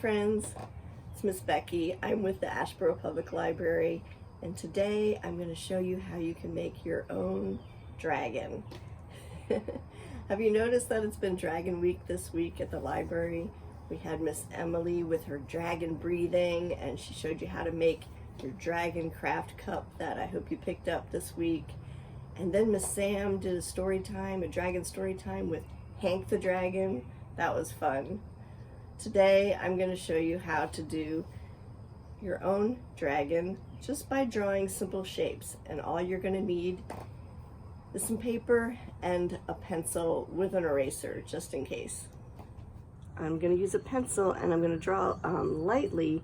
friends, it's Miss Becky. I'm with the Asheboro Public Library, and today I'm going to show you how you can make your own dragon. Have you noticed that it's been Dragon Week this week at the library? We had Miss Emily with her dragon breathing, and she showed you how to make your dragon craft cup that I hope you picked up this week. And then Miss Sam did a dragon story time with Hank the Dragon. That was fun. Today I'm going to show you how to do your own dragon just by drawing simple shapes, and all you're going to need is some paper and a pencil with an eraser just in case. I'm going to use a pencil and I'm going to draw lightly,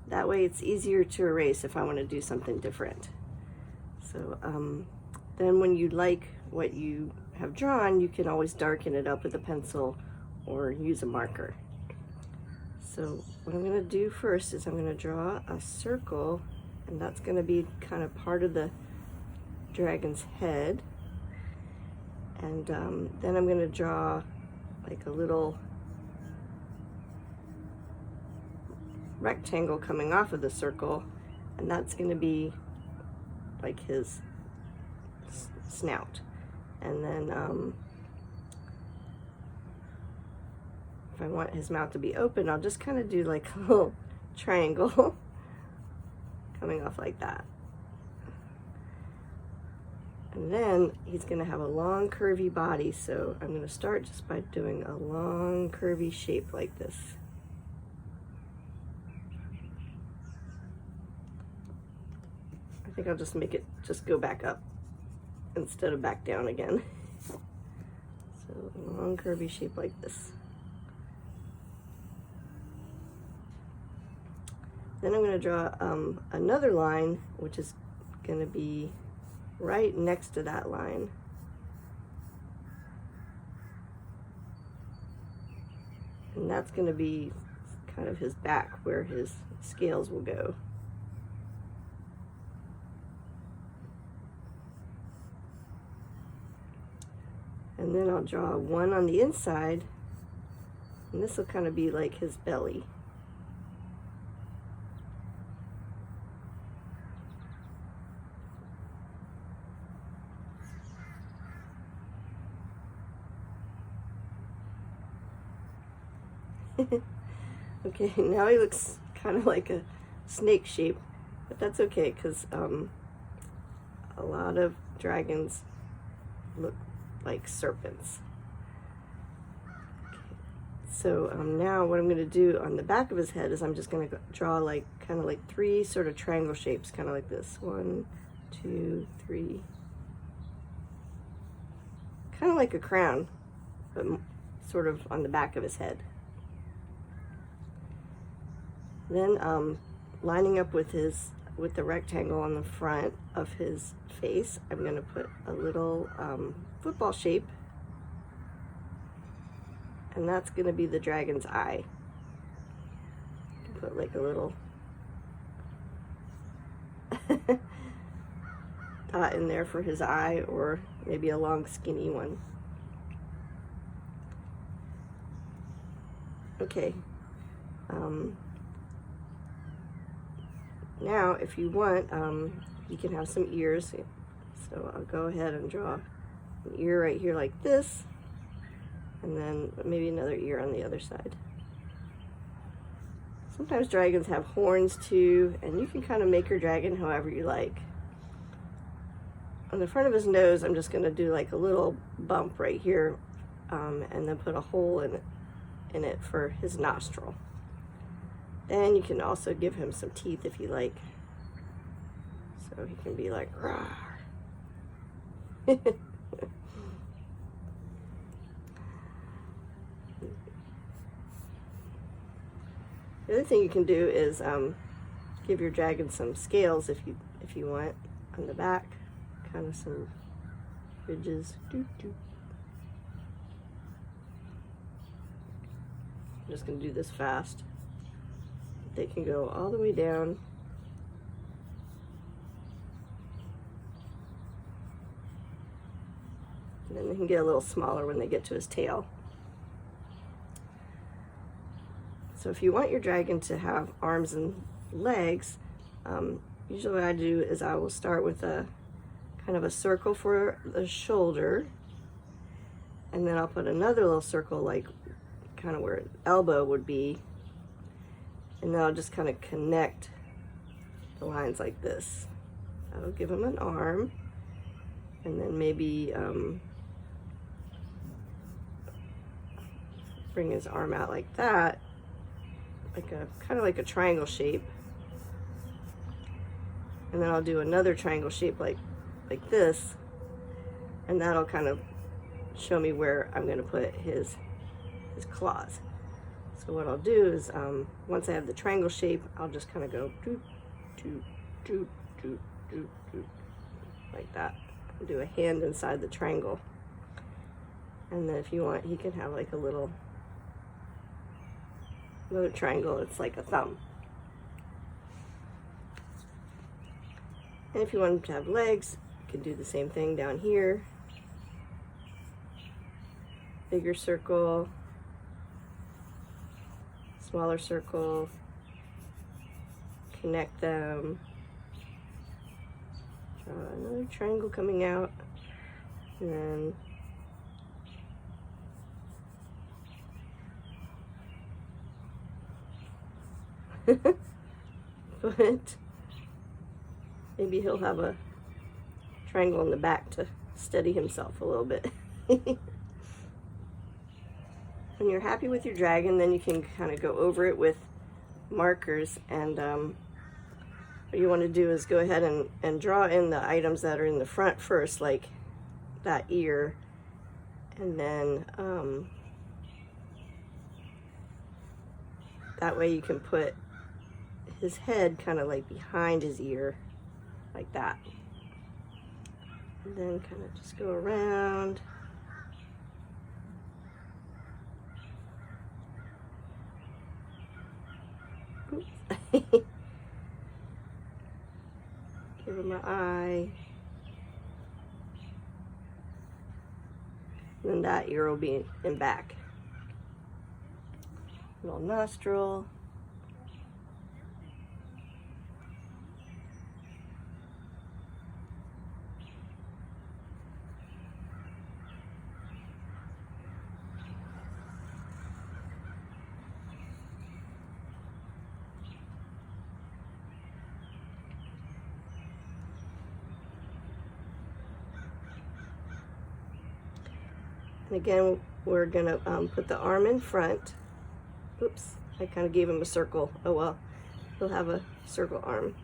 that way it's easier to erase if I want to do something different. So then when you like what you have drawn, you can always darken it up with a pencil or use a marker. So what I'm going to do first is I'm going to draw a circle, and that's going to be kind of part of the dragon's head. And then I'm going to draw like a little rectangle coming off of the circle, and that's going to be like his snout. And then if I want his mouth to be open, I'll just kind of do like a little triangle coming off like that. And then he's going to have a long curvy body, so I'm going to start just by doing a long curvy shape like this. I think I'll just make it just go back up instead of back down again. So a long curvy shape like this. Then I'm going to draw another line, which is going to be right next to that line. And that's going to be kind of his back, where his scales will go. And then I'll draw one on the inside, and this will kind of be like his belly. Okay, now he looks kind of like a snake shape, but that's okay because a lot of dragons look like serpents. Okay. So now what I'm going to do on the back of his head is I'm just going to draw like kind of like three sort of triangle shapes, kind of like this. 1, 2, 3. Kind of like a crown, but sort of on the back of his head. Then lining up with the rectangle on the front of his face, I'm going to put a little football shape, and that's going to be the dragon's eye. Put like a little dot in there for his eye, or maybe a long skinny one. Okay. Now, if you want, you can have some ears. So I'll go ahead and draw an ear right here like this, and then maybe another ear on the other side. Sometimes dragons have horns too, and you can kind of make your dragon however you like. On the front of his nose, I'm just going to do like a little bump right here, and then put a hole in it for his nostril. Then you can also give him some teeth if you like. So he can be like, rawr. The other thing you can do is give your dragon some scales if you want on the back, kind of some ridges. I'm just going to do this fast. They can go all the way down. And then they can get a little smaller when they get to his tail. So if you want your dragon to have arms and legs, usually what I do is I will start with a kind of a circle for the shoulder, and then I'll put another little circle like kind of where an elbow would be, and then I'll just kind of connect the lines like this. That'll give him an arm, and then maybe bring his arm out like that, like a kind of like a triangle shape, and then I'll do another triangle shape like this, and that'll kind of show me where I'm going to put his claws. So what I'll do is once I have the triangle shape, I'll just kind of go doot, doot, doot, doot, doot, doot, like that. I'll do a hand inside the triangle, and then if you want, he can have like a little triangle. It's like a thumb. And if you want him to have legs, you can do the same thing down here. Bigger circle, smaller circle, connect them. Another triangle coming out, and then but maybe he'll have a triangle in the back to steady himself a little bit. When you're happy with your dragon, then you can kind of go over it with markers, and what you want to do is go ahead and draw in the items that are in the front first, like that ear, and then that way you can put his head kind of like behind his ear, like that, and then kind of just go around. Give him an eye. And then that ear will be in back. Little nostril. And again, we're gonna put the arm in front. Oops, I kind of gave him a circle. Oh well, he'll have a circle arm.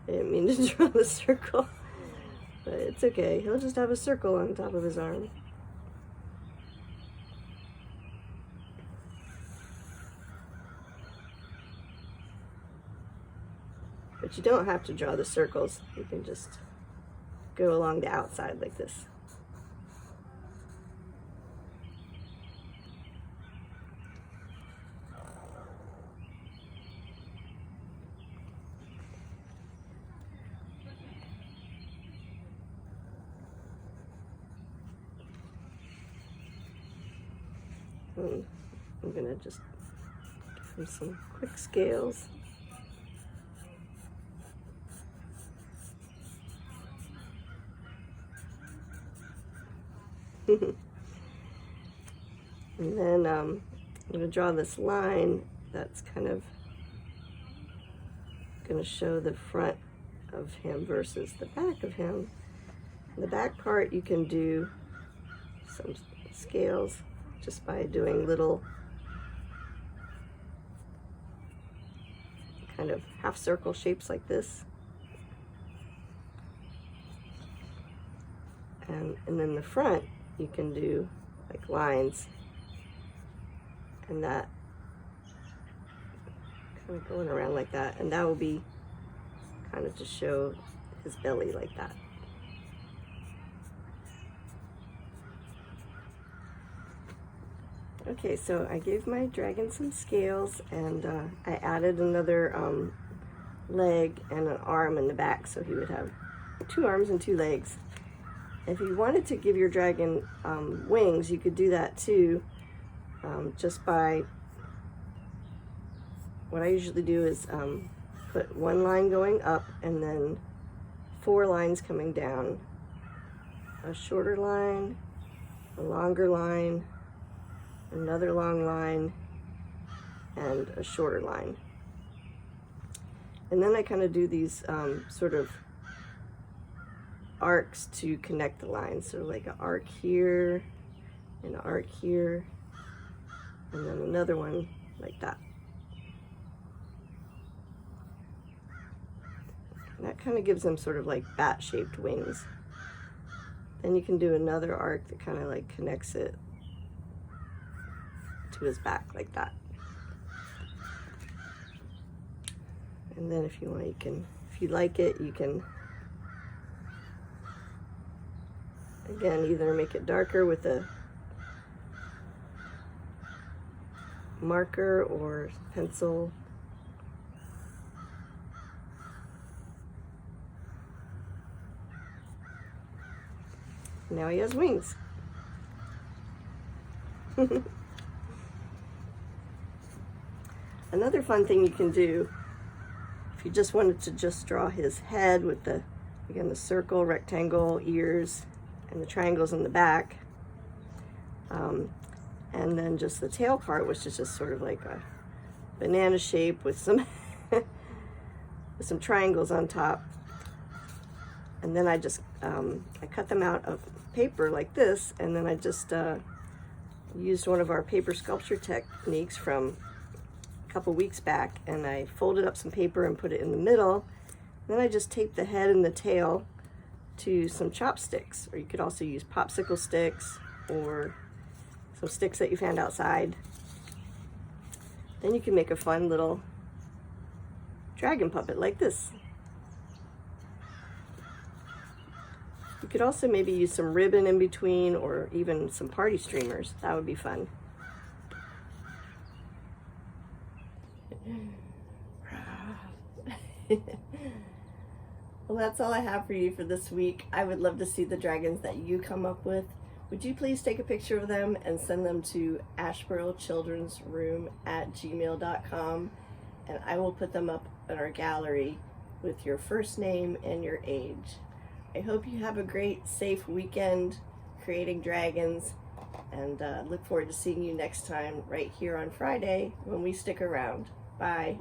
I didn't mean to draw the circle, but it's okay. He'll just have a circle on top of his arm. But you don't have to draw the circles. You can just go along the outside like this. I'm gonna just give him some quick scales. And then I'm gonna draw this line that's kind of gonna show the front of him versus the back of him. The back part you can do some scales just by doing little kind of half circle shapes like this. And then the front you can do like lines, and that kind of going around like that, and that will be kind of to show his belly like that. Okay, so I gave my dragon some scales, and I added another leg and an arm in the back, so he would have 2 arms and 2 legs. If you wanted to give your dragon wings, you could do that too, just by what I usually do is put one line going up and then 4 lines coming down. A shorter line, a longer line, another long line, and a shorter line. And then I kind of do these sort of arcs to connect the lines. So like an arc here, and an arc here, and then another one like that. And that kind of gives them sort of like bat-shaped wings. Then you can do another arc that kind of like connects it to his back like that. And then if you want, you can, if you like it, you can again either make it darker with a marker or pencil. Now he has wings. Another fun thing you can do, if you just wanted to just draw his head with the, again, the circle, rectangle, ears, and the triangles in the back, and then just the tail part, which is just sort of like a banana shape with some with some triangles on top. And then I just I cut them out of paper like this, and then I just used one of our paper sculpture techniques from a couple weeks back, and I folded up some paper and put it in the middle. Then I just taped the head and the tail to some chopsticks, or you could also use popsicle sticks or some sticks that you found outside. Then you can make a fun little dragon puppet like this. You could also maybe use some ribbon in between, or even some party streamers. That would be fun. Well, that's all I have for you for this week. I would love to see the dragons that you come up with. Would you please take a picture of them and send them to asheborochildrensroom@gmail.com, and I will put them up in our gallery with your first name and your age. I hope you have a great, safe weekend creating dragons, and look forward to seeing you next time right here on Friday when we stick around. Bye.